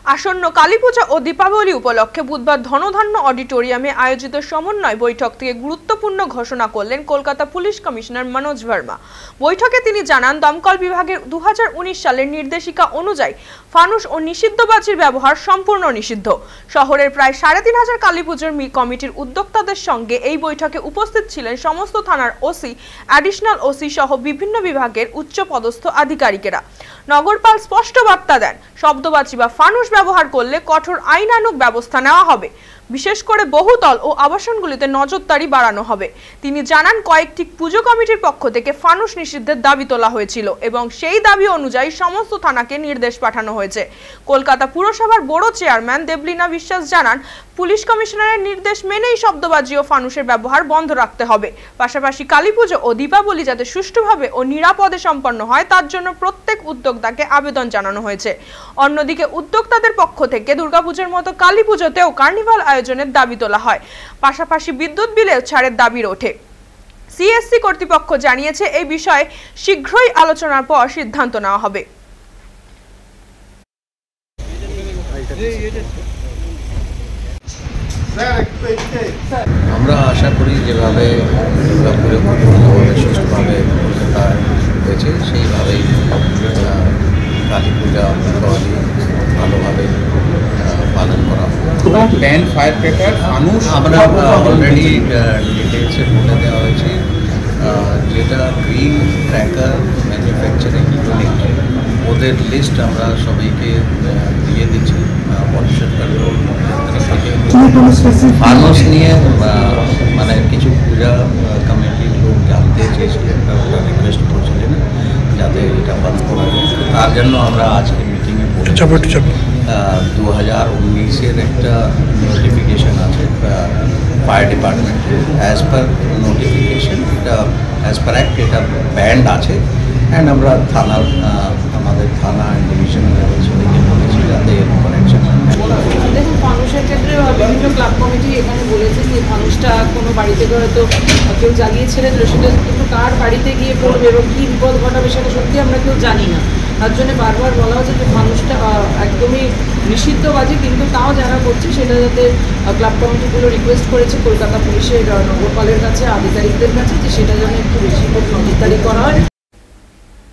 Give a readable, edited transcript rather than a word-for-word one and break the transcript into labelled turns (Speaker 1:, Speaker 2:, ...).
Speaker 1: আসন্ন কালীপূজা ও দীপাবলি উপলক্ষে বুধবার ধনধান্য অডিটোরিয়ামে আয়োজিত সমন্বয় বৈঠক থেকে গুরুত্বপূর্ণ ঘোষণা করলেন কলকাতা পুলিশ কমিশনার মনোজ ভার্মা। বৈঠকে তিনি জানান, দমকল বিভাগের 2019 সালের নির্দেশিকা অনুযায়ী ফানুস ও নিষিদ্ধ বাজির ব্যবহার সম্পূর্ণ নিষিদ্ধ। শহরের প্রায় 3500 কালীপুজোর কমিটির উদ্যোক্তাদের সঙ্গে এই বৈঠকে উপস্থিত ছিলেন সমস্ত থানার ওসি, অ্যাডিশনাল ওসি সহ বিভিন্ন বিভাগের উচ্চপদস্থ আধিকারিকেরা। নগরপাল স্পষ্ট বার্তা দেন, শব্দবাজি বা ফানুস ব্যবহার করলে কঠোর আইনানুগ ব্যবস্থা নেওয়া হবে। বিশেষ করে বহুতল ও আবাসনগুলিতে নজরদারি বাড়ানো হবে। তিনি জানান, কয়েকটি পুজো কমিটির পক্ষ থেকে ফানুস নিষিদ্ধের দাবি তোলা হয়েছিল এবং সেই দাবি অনুযায়ী সমস্ত থানাকে নির্দেশ পাঠানো হয়েছে। কলকাতা পুরসভার বড় চেয়ারম্যান দেবলীনা বিশ্বাস জানান, পুলিশ কমিশনারের নির্দেশ মেনেই শব্দবাজি ও ফানুসের ব্যবহার বন্ধ রাখতে হবে। পাশাপাশি কালীপুজো ও দীপাবলি যাতে সুষ্ঠুভাবে ও নিরাপদে সম্পন্ন হয় তার জন্য প্রত্যেক উদ্যোক্তাকে আবেদন জানানো হয়েছে। অন্যদিকে উদ্যোক্তাদের পক্ষ থেকে দুর্গাপুজোর মতো কালীপুজোতেও কার্নিভাল আয়োজনের দাবি তোলা হয়। পাশাপাশি বিদ্যুৎ বিলে ছাড়ের দাবি ওঠে। সিএসসি কর্তৃপক্ষ জানিয়েছে, এই বিষয়ে শীঘ্রই আলোচনার পর সিদ্ধান্ত নেওয়া হবে।
Speaker 2: আমরা আশা করি যেভাবে দুর্গাপুরে ভালোভাবে সুস্থভাবে কলকাতা হয়েছে সেইভাবেই কালী পূজা দীপাবলি ভালোভাবে পালন করা হবে।
Speaker 3: ব্যান্ড ফায়ার ক্র্যাকার ফানুস
Speaker 2: আমরা অলরেডি ডিটেলসে বলে দেওয়া হয়েছে, যেটা গ্রিন ক্র্যাকার ম্যানুফ্যাকচারিং ইউনিট ওদের লিস্ট আমরা সবাইকে দিয়ে দিচ্ছি। পলিউশন কন্ট্রোল ফানুস নিয়ে মানে কিছু পূজা কমিটির লোক জানতে চেয়েছিলেন, ওরা রিকোয়েস্ট করছিলেন যাতে এটা বন্ধ করা যায়। তার জন্য আমরা আজকে মিটিংয়ে বলেছি 2019-এর একটা নোটিফিকেশন আছে ফায়ার ডিপার্টমেন্টে। অ্যাজ পার নোটিফিকেশন এটা অ্যাজ পার অ্যাক্ট এটা ব্যান্ড আছে। অ্যান্ড আমরা থানার আমাদের থানা অ্যান্ড ডিভিশনাল লেভেল সবাইকে বলেছি যাতে এর উপর অ্যাকশন।
Speaker 4: দেখুন, ফানুসের ক্ষেত্রে বিভিন্ন ক্লাব কমিটি এখানে বলেছে যে ফানুসটা কোনো বাড়ি থেকে হয়তো কেউ জ্বালিয়েছিলেন সেটা, কিন্তু কার বাড়িতে গিয়ে পড়বে এবং কী বিপদ ঘটাবে সেটা সত্যি আমরা কেউ জানি না। তার জন্য বারবার বলা হচ্ছে যে ফানুসটা একদমই নিষিদ্ধ বাজি, কিন্তু তাও যারা করছে সেটা যাতে ক্লাব কমিটিগুলো রিকোয়েস্ট করেছে কলকাতা পুলিশের নগরপালের কাছে, আধিকারিকদের কাছে, যে সেটা যেন একটু বেশি নজরদারি করা হয়।